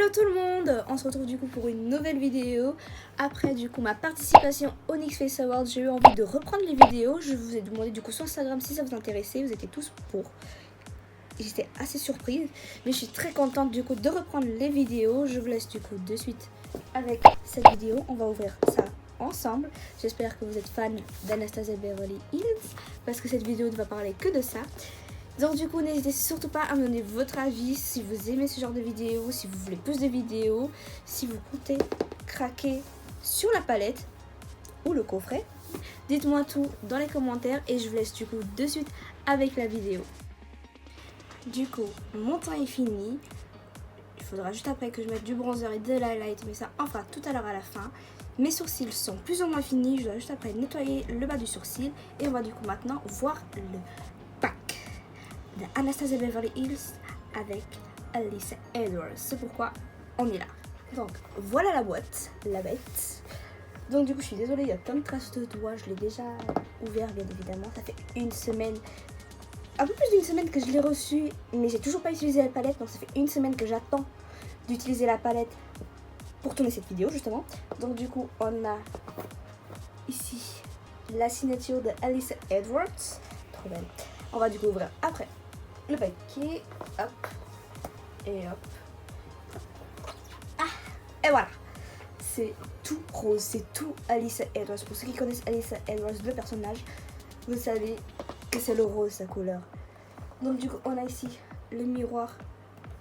Hello tout le monde, on se retrouve du coup pour une nouvelle vidéo. Après du coup ma participation au Nyx Face Awards, j'ai eu envie de reprendre les vidéos. Je vous ai demandé du coup sur Instagram si ça vous intéressait, vous étiez tous pour. J'étais assez surprise, mais je suis très contente du coup de reprendre les vidéos. Je vous laisse du coup de suite avec cette vidéo, on va ouvrir ça ensemble. J'espère que vous êtes fan d'Anastasia Beverly Hills, parce que cette vidéo ne va parler que de ça. Donc du coup n'hésitez surtout pas à me donner votre avis, si vous aimez ce genre de vidéos, si vous voulez plus de vidéos, si vous comptez craquer sur la palette ou le coffret. Dites-moi tout dans les commentaires et je vous laisse du coup de suite avec la vidéo. Du coup mon teint est fini, il faudra juste après que je mette du bronzer et de l'highlight, mais ça enfin tout à l'heure à la fin. Mes sourcils sont plus ou moins finis, je dois juste après nettoyer le bas du sourcil et on va du coup maintenant voir le pack de Anastasia Beverly Hills avec Alyssa Edwards. C'est pourquoi on est là. Donc voilà la boîte, la bête. Donc du coup je suis désolée, il y a plein de traces de doigts. Je l'ai déjà ouvert bien évidemment. Ça fait une semaine, un peu plus d'une semaine que je l'ai reçu, mais j'ai toujours pas utilisé la palette. Donc ça fait une semaine que j'attends d'utiliser la palette pour tourner cette vidéo justement. Donc du coup on a ici la signature de Alyssa Edwards. Trop belle. On va du coup ouvrir après le paquet, hop, et hop. Ah, et voilà. C'est tout rose, c'est tout Alyssa Edwards. Pour ceux qui connaissent Alyssa Edwards, le personnage, vous savez que c'est le rose, sa couleur. Donc du coup, on a ici le miroir,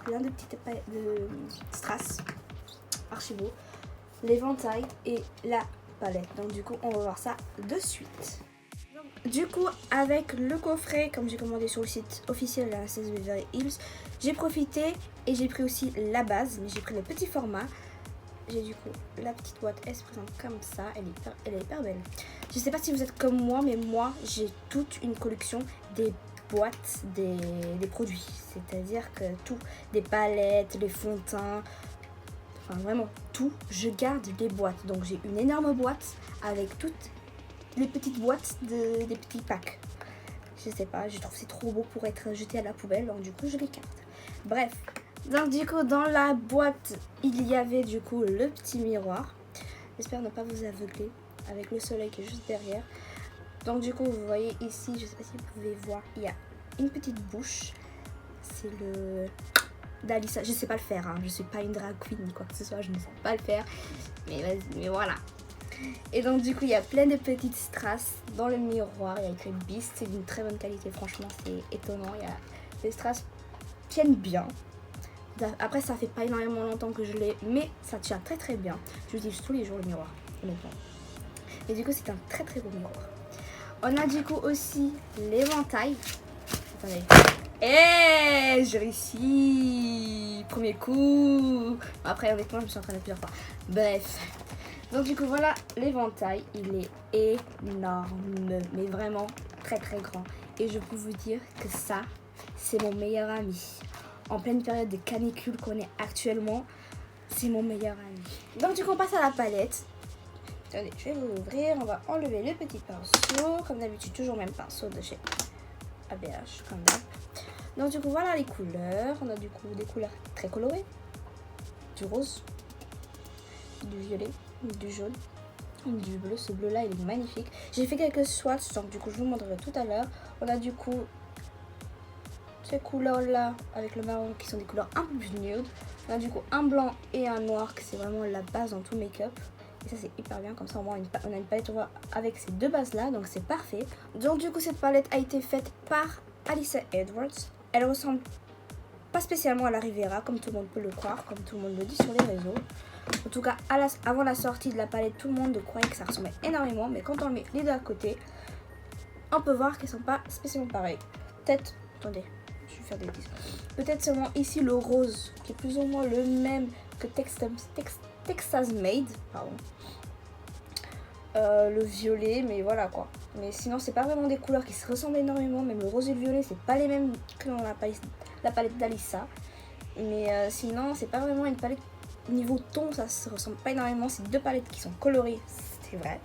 plein de petites de strass, archi beau, l'éventail et la palette. Donc du coup, on va voir ça de suite. Du coup, avec le coffret, comme j'ai commandé sur le site officiel de Anastasia Beverly Hills, j'ai profité et j'ai pris aussi la base, mais j'ai pris le petit format. J'ai du coup la petite boîte, elle se présente comme ça, elle est hyper belle. Je sais pas si vous êtes comme moi, mais moi j'ai toute une collection des boîtes, des produits. C'est-à-dire que tout, des palettes, des fonds de teint, enfin vraiment tout, je garde les boîtes. Donc j'ai une énorme boîte avec toutes les petites boîtes des petits packs. Je sais pas, je trouve c'est trop beau pour être jeté à la poubelle, donc du coup je les garde. Bref, donc du coup dans la boîte il y avait du coup le petit miroir. J'espère ne pas vous aveugler avec le soleil qui est juste derrière. Donc du coup vous voyez ici, je sais pas si vous pouvez voir, il y a une petite bouche. C'est le d'Alyssa, je sais pas le faire, hein. Je suis pas une drag queen ni quoi que ce soit, je ne sais pas le faire. Mais vas-y, mais voilà. Et donc du coup il y a plein de petites strass dans le miroir, il y a écrit Beast, c'est d'une très bonne qualité, franchement c'est étonnant, les strass tiennent bien. Après ça fait pas énormément longtemps que je l'ai, mais ça tient très très bien, j'utilise tous les jours le miroir, honnêtement. Et du coup c'est un très très beau miroir. On a du coup aussi l'éventail, attendez, j'ai réussi, premier coup. Après honnêtement je me suis entraînée plusieurs fois, bref. Donc du coup voilà l'éventail, il est énorme, mais vraiment très très grand. Et je peux vous dire que ça, c'est mon meilleur ami. En pleine période de canicule qu'on est actuellement, c'est mon meilleur ami. Donc du coup on passe à la palette. Attendez, je vais vous l'ouvrir, on va enlever le petit pinceau. Comme d'habitude, toujours même pinceau de chez ABH, comme d'hab. Donc du coup voilà les couleurs, on a du coup des couleurs très colorées. Du rose, du violet, du jaune, du bleu. Ce bleu là il est magnifique. J'ai fait quelques swatchs, donc du coup je vous montrerai tout à l'heure. On a du coup ces couleurs là avec le marron qui sont des couleurs un peu plus nude. On a du coup un blanc et un noir que c'est vraiment la base dans tout make-up. Et ça c'est hyper bien, comme ça on a une palette avec ces deux bases là, donc c'est parfait. Donc du coup cette palette a été faite par Alyssa Edwards. Elle ressemble pas spécialement à la Rivera comme tout le monde peut le croire, comme tout le monde le dit sur les réseaux. En tout cas, avant la sortie de la palette, tout le monde croyait que ça ressemblait énormément. Mais quand on met les deux à côté, on peut voir qu'elles sont pas spécialement pareilles. Peut-être, attendez, je vais faire des bêtises. Peut-être seulement ici le rose, qui est plus ou moins le même que Texas Made. Pardon. Le violet, mais voilà quoi. Mais sinon, c'est pas vraiment des couleurs qui se ressemblent énormément. Même le rose et le violet, c'est pas les mêmes que dans la palette d'Alyssa. Mais sinon, c'est pas vraiment une palette. Niveau ton, ça se ressemble pas énormément. C'est deux palettes qui sont colorées, c'est vrai.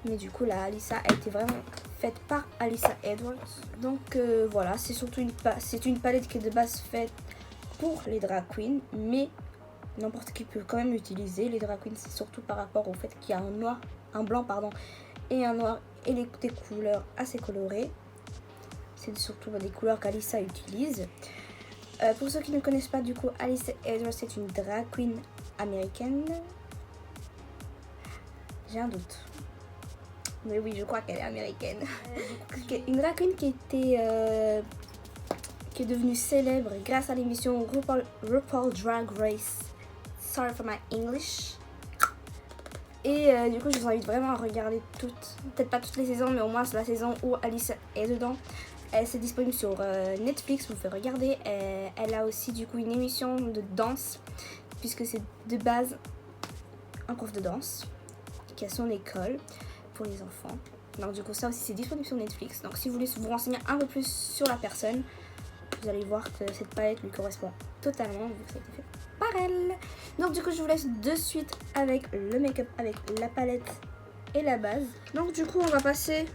Mais du coup, la Alyssa a été vraiment faite par Alyssa Edwards. Donc voilà, c'est surtout une palette qui est de base faite pour les drag queens. Mais n'importe qui peut quand même l'utiliser. Les drag queens, c'est surtout par rapport au fait qu'il y a un blanc et un noir et des couleurs assez colorées. C'est surtout des couleurs qu'Alyssa utilise. Pour ceux qui ne connaissent pas, du coup, Alyssa Edwards, c'est une drag queen américaine. J'ai un doute. Mais oui, je crois qu'elle est américaine. Une drag queen qui est devenue célèbre grâce à l'émission RuPaul Drag Race. Sorry for my English. Et du coup, je vous invite vraiment à regarder peut-être pas toutes les saisons, mais au moins c'est la saison où Alyssa est dedans. C'est disponible sur Netflix, vous pouvez regarder. Elle a aussi du coup une émission de danse, puisque c'est de base un prof de danse qui a son école pour les enfants. Donc du coup ça aussi c'est disponible sur Netflix. Donc si vous voulez vous renseigner un peu plus sur la personne, vous allez voir que cette palette lui correspond totalement vu que ça a été fait par elle. Donc du coup je vous laisse de suite avec le make-up, avec la palette et la base. Donc du coup on va passer...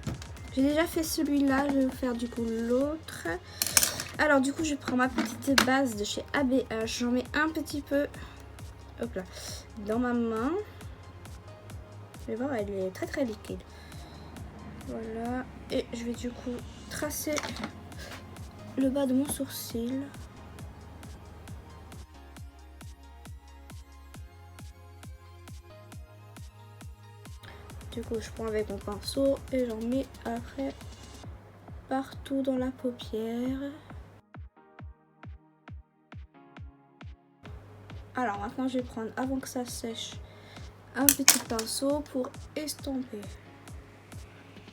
J'ai déjà fait celui-là, je vais vous faire du coup l'autre. Alors du coup je prends ma petite base de chez ABH, j'en mets un petit peu, hop là, dans ma main. Vous allez voir, elle est très très liquide. Voilà, et je vais du coup tracer le bas de mon sourcil. Du coup je prends avec mon pinceau et j'en mets après partout dans la paupière. Alors maintenant je vais prendre, avant que ça sèche, un petit pinceau pour estomper.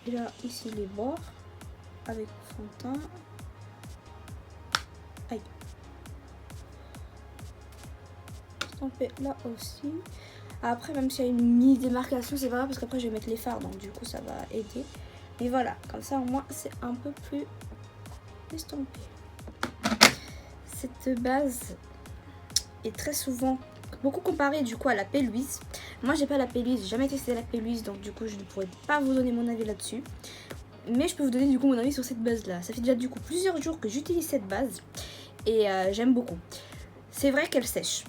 Et là ici les bords avec le fond de teint. Aïe. Estomper là aussi. Après même s'il y a une mini démarcation c'est pas grave parce qu'après je vais mettre les fards donc du coup ça va aider. Mais voilà, comme ça au moins c'est un peu plus estompé. Cette base est très souvent beaucoup comparée du coup à la P-Louise. Moi j'ai pas la P-Louise, j'ai jamais testé la P-Louise donc du coup je ne pourrais pas vous donner mon avis là-dessus. Mais je peux vous donner du coup mon avis sur cette base là. Ça fait déjà du coup plusieurs jours que j'utilise cette base et j'aime beaucoup. C'est vrai qu'elle sèche.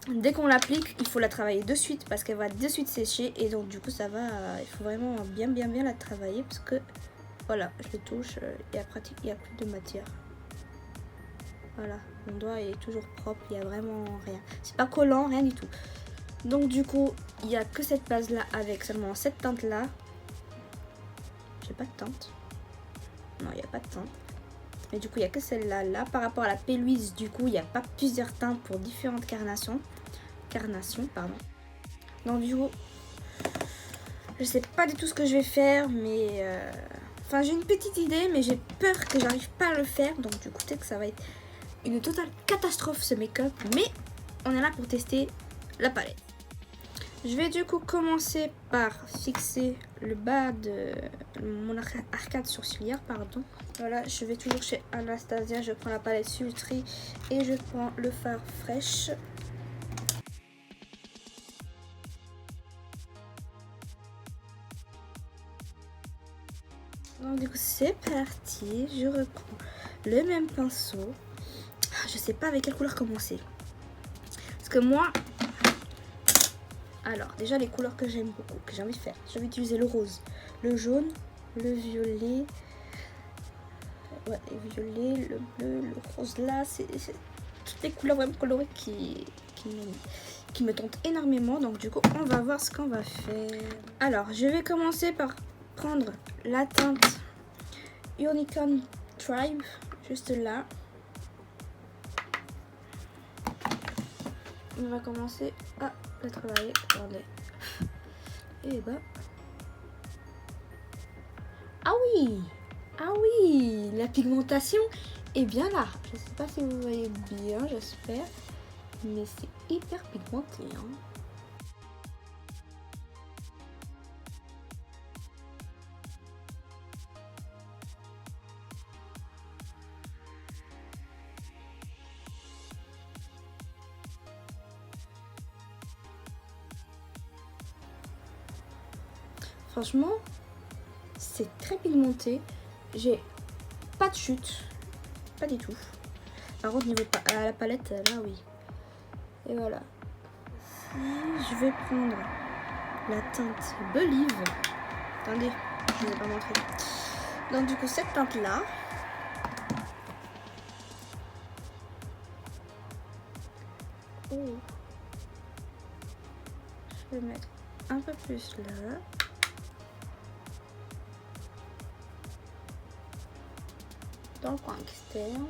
Dès qu'on l'applique, il faut la travailler de suite parce qu'elle va de suite sécher et donc du coup ça va, il faut vraiment bien la travailler parce que voilà, je le touche et après il n'y a plus de matière. Voilà, mon doigt est toujours propre, il n'y a vraiment rien. C'est pas collant, rien du tout. Donc du coup, il n'y a que cette base là avec seulement cette teinte là. J'ai pas de teinte. Non, il n'y a pas de teinte. Et du coup, il n'y a que celle-là. Là, par rapport à la P-Louise, du coup, il n'y a pas plusieurs teintes pour différentes carnations. Donc du coup, je sais pas du tout ce que je vais faire, mais... Enfin, j'ai une petite idée, mais j'ai peur que j'arrive pas à le faire. Donc du coup, peut-être que ça va être une totale catastrophe ce make-up. Mais on est là pour tester la palette. Je vais du coup commencer par fixer le bas de mon arcade sourcilière, pardon. Voilà, je vais toujours chez Anastasia, je prends la palette Sultry et je prends le fard Fresh. Donc du coup c'est parti, je reprends le même pinceau. Je sais pas avec quelle couleur commencer. Parce que moi... Alors déjà les couleurs que j'aime beaucoup, que j'ai envie de faire. Je vais utiliser le rose, le jaune, le violet. Ouais, le violet, le bleu, le rose là. C'est toutes les couleurs vraiment colorées qui me tentent énormément. Donc du coup on va voir ce qu'on va faire. Alors je vais commencer par prendre la teinte Unicorn Tribe, juste là. On va commencer à la travailler. Attendez. Et bah. Ah oui! Ah oui! La pigmentation est bien là. Je sais pas si vous voyez bien, j'espère. Mais c'est hyper pigmenté. Hein. Franchement, c'est très pigmenté. J'ai pas de chute. Pas du tout. Par contre, niveau à la palette, là, oui. Et voilà. je vais prendre la teinte Believe. Attendez, je ne vous ai pas montré. Donc du coup cette teinte là. Oh. Je vais mettre un peu plus là. Dans le coin externe.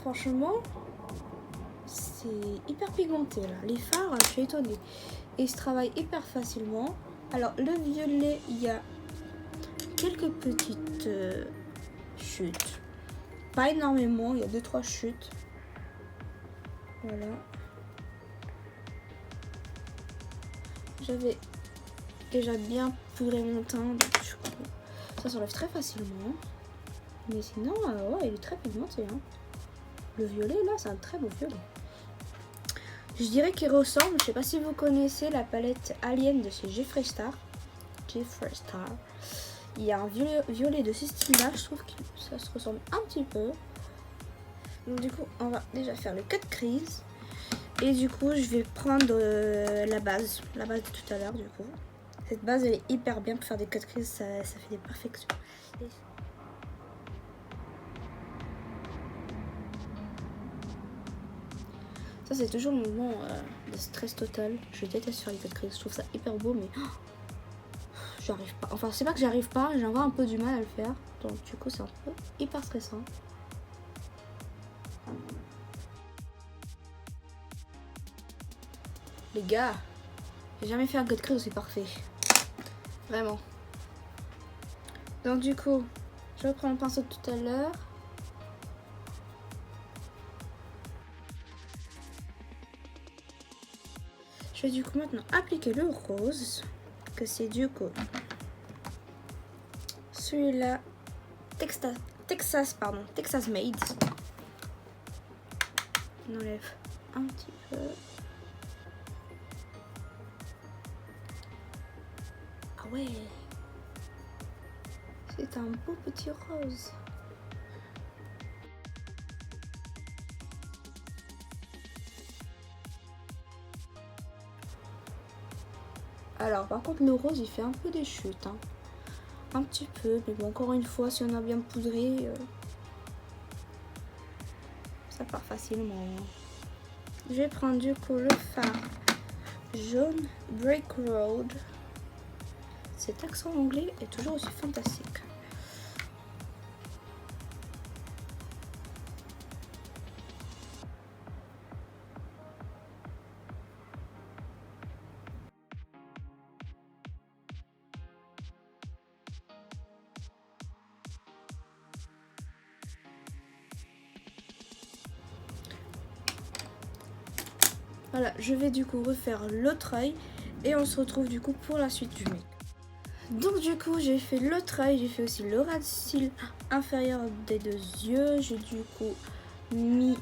Franchement, c'est hyper pigmenté là. Les fards, je suis étonnée. Et ils se travaillent hyper facilement. Alors le violet, il y a quelques petites chutes. Pas énormément, il y a 2-3 chutes. Voilà. J'avais déjà bien poudré mon teint, donc du coup, ça s'enlève très facilement. Mais sinon, ouais, il est très pigmenté. Hein. Le violet, là, c'est un très beau violet. Je dirais qu'il ressemble, je sais pas si vous connaissez la palette Alien de chez Jeffree Star. Jeffree Star. Il y a un violet de ce style-là, je trouve que ça se ressemble un petit peu. Donc du coup, on va déjà faire le cut crease. Et du coup, je vais prendre la base de tout à l'heure du coup. Cette base, elle est hyper bien pour faire des cut crease, ça fait des perfections. Ça, c'est toujours le moment de stress total. Je déteste faire les cut crease, je trouve ça hyper beau, mais j'arrive pas. Enfin, c'est pas que j'arrive pas, j'ai encore un peu du mal à le faire. Donc du coup, c'est un peu hyper stressant. Les gars, j'ai jamais fait un cut crease aussi parfait. Vraiment. Donc du coup, je reprends le pinceau de tout à l'heure. Je vais du coup maintenant appliquer le rose. Que c'est du coup celui-là, Texas Made. On enlève un petit peu. Ah ouais, c'est un beau petit rose. Alors par contre le rose il fait un peu des chutes, hein. Un petit peu, mais bon, encore une fois, si on a bien poudré, ça part facilement. Je vais prendre du coup le fard jaune Brick Road. Cet accent anglais est toujours aussi fantastique. Voilà, je vais du coup refaire l'autre œil et on se retrouve du coup pour la suite du make. Donc du coup j'ai fait l'autre œil, j'ai fait aussi le ras de cils inférieur des deux yeux. J'ai du coup mis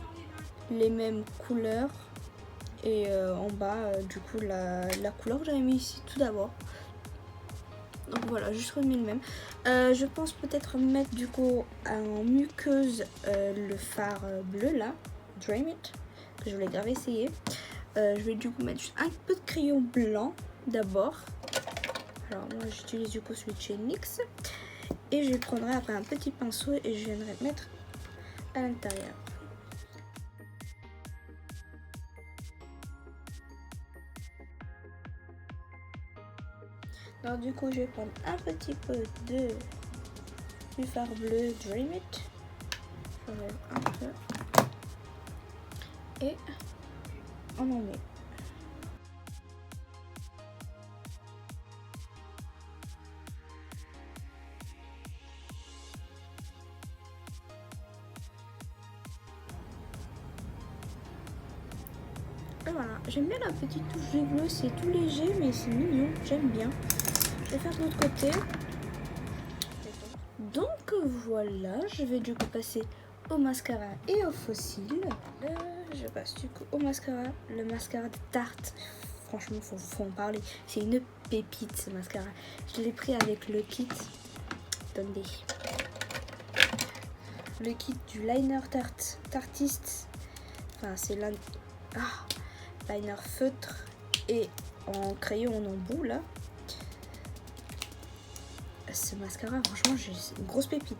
les mêmes couleurs et en bas du coup la couleur que j'avais mis ici tout d'abord. Donc voilà, juste remis le même. Je pense peut-être mettre du coup en muqueuse le fard bleu là, Dream It, que je voulais grave essayer. Je vais du coup mettre juste un peu de crayon blanc d'abord. Alors moi j'utilise du coup celui de chez NYX. Et je prendrai après un petit pinceau et je viendrai mettre à l'intérieur. Alors du coup je vais prendre un petit peu du fard bleu Dream It. J'enlève un peu. Et on en met. Et voilà, j'aime bien la petite touche de bleu, c'est tout léger mais c'est mignon, j'aime bien. Je vais faire de l'autre côté. Donc voilà, je vais du coup passer au mascara et au fossile. Je passe du coup au mascara. Le mascara de Tarte. Franchement, faut en parler. C'est une pépite ce mascara. Je l'ai pris avec le kit. Attendez. Le kit du liner Tartiste. Enfin, c'est liner feutre et en crayon en embout là. Ce mascara, franchement, c'est une grosse pépite.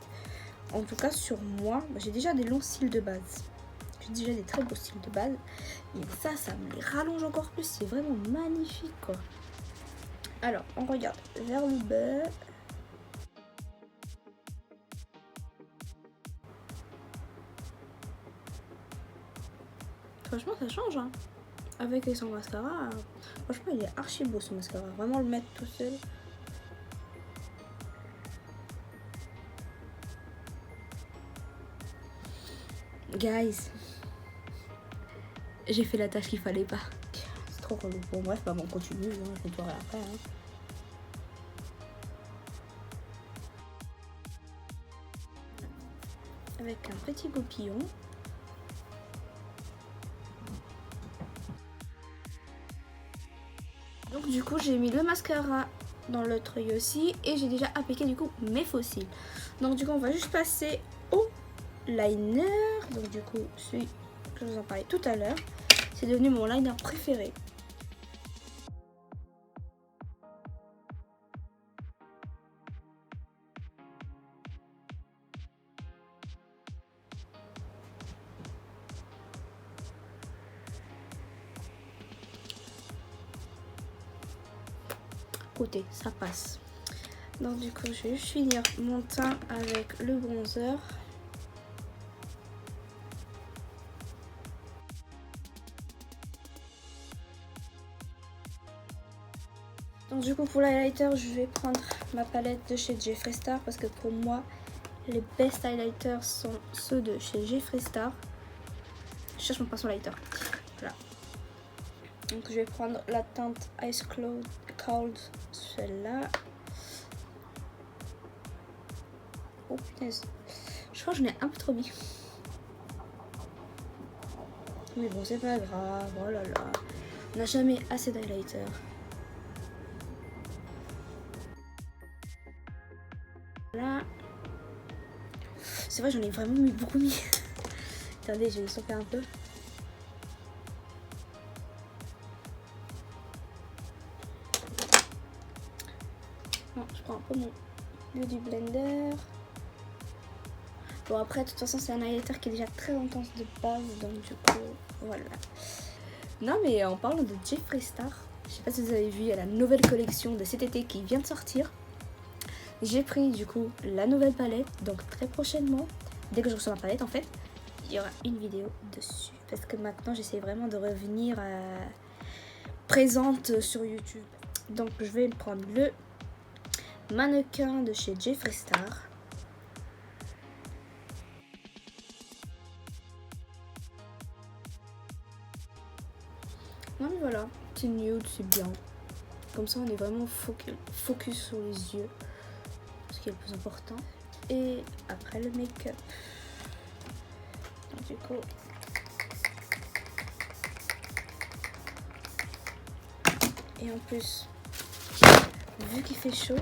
En tout cas, sur moi, j'ai déjà des longs cils de base. J'ai déjà des très beaux cils de base. Mais ça me les rallonge encore plus. C'est vraiment magnifique, quoi. Alors, on regarde vers le bas. Franchement, ça change, hein. Avec et sans mascara. Franchement, il est archi beau, ce mascara. Vraiment, le mettre tout seul. Guys, j'ai fait la tâche qu'il fallait pas. C'est trop relou. Bon bref, on continue, hein, je nettoierai après. Hein. Avec un petit papillon. Donc du coup j'ai mis le mascara dans l'autre œil aussi. Et j'ai déjà appliqué du coup mes faux cils. Donc du coup on va juste passer au liner. Donc du coup celui que je vous en parlais tout à l'heure, c'est devenu mon liner préféré. Côté, ça passe. Donc du coup je vais juste finir mon teint avec le bronzer. Donc du coup pour l'highlighter je vais prendre ma palette de chez Jeffree Star parce que pour moi les best highlighters sont ceux de chez Jeffree Star. Je cherche mon pinceau highlighter. Voilà. Donc je vais prendre la teinte Ice Cold, celle-là. Oh punaise. Je crois que j'en ai un peu trop mis. Mais bon c'est pas grave, oh là là. On n'a jamais assez d'highlighter. Là. C'est vrai j'en ai vraiment beaucoup mis. Attendez, je vais sauter un peu. Bon, je prends un peu mon Beauty Blender. Bon après de toute façon c'est un highlighter qui est déjà très intense de base, donc du coup voilà. Non mais en parlant de Jeffree Star, je sais pas si vous avez vu, il y a la nouvelle collection de cet été qui vient de sortir. J'ai pris du coup la nouvelle palette, donc très prochainement, dès que je reçois ma palette en fait, il y aura une vidéo dessus. Parce que maintenant j'essaie vraiment de revenir présente sur YouTube. Donc je vais prendre le mannequin de chez Jeffree Star. Non mais voilà, petit nude, c'est bien. Comme ça on est vraiment focus sur les yeux, ce qui est le plus important. Et après le make-up. Du coup, et en plus, vu qu'il fait chaud,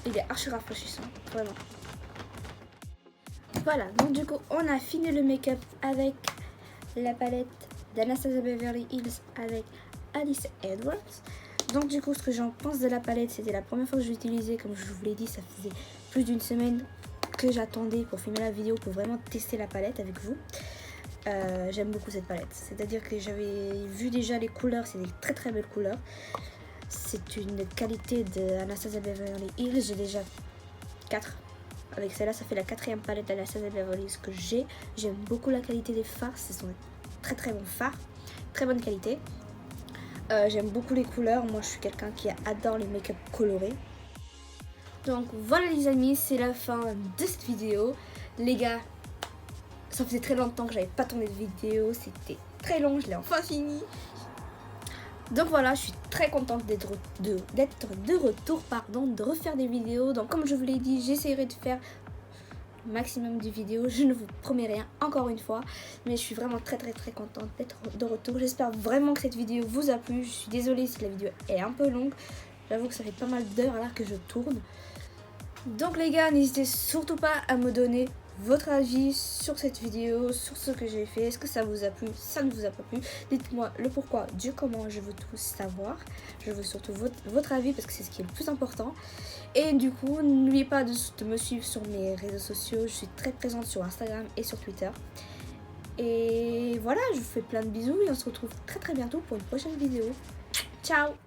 il est archi rafraîchissant, vraiment. Voilà, donc du coup on a fini le make-up avec la palette d'Anastasia Beverly Hills avec Alice Edwards. Donc du coup ce que j'en pense de la palette, c'était la première fois que je l'utilisais, comme je vous l'ai dit, ça faisait plus d'une semaine que j'attendais pour filmer la vidéo pour vraiment tester la palette avec vous. J'aime beaucoup cette palette, c'est à dire que j'avais vu déjà les couleurs, c'est des très très belles couleurs. C'est une qualité de Anastasia Beverly Hills, j'ai déjà 4. Avec celle-là ça fait la 4e palette d'Anastasia Beverly Hills que j'ai. J'aime beaucoup la qualité des fards, ce sont des très très bons fards, très bonne qualité. J'aime beaucoup les couleurs, moi je suis quelqu'un qui adore les make-up colorés. Donc voilà les amis, c'est la fin de cette vidéo. Les gars, ça faisait très longtemps que j'avais pas tourné de vidéo, c'était très long, je l'ai enfin fini. Donc voilà, je suis très contente d'être de retour, de refaire des vidéos. Donc comme je vous l'ai dit, j'essaierai de faire maximum de vidéos. Je ne vous promets rien encore une fois, mais je suis vraiment très contente d'être de retour. J'espère vraiment que cette vidéo vous a plu. Je suis désolée si la vidéo est un peu longue. J'avoue que ça fait pas mal d'heures là que je tourne. Donc les gars, n'hésitez surtout pas à me donner votre avis sur cette vidéo, sur ce que j'ai fait. Est-ce que ça vous a plu, ça ne vous a pas plu? Dites-moi le pourquoi du comment, je veux tout savoir. Je veux surtout votre avis parce que c'est ce qui est le plus important. Et du coup, n'oubliez pas de me suivre sur mes réseaux sociaux. Je suis très présente sur Instagram et sur Twitter. Et voilà, je vous fais plein de bisous et on se retrouve très bientôt pour une prochaine vidéo. Ciao!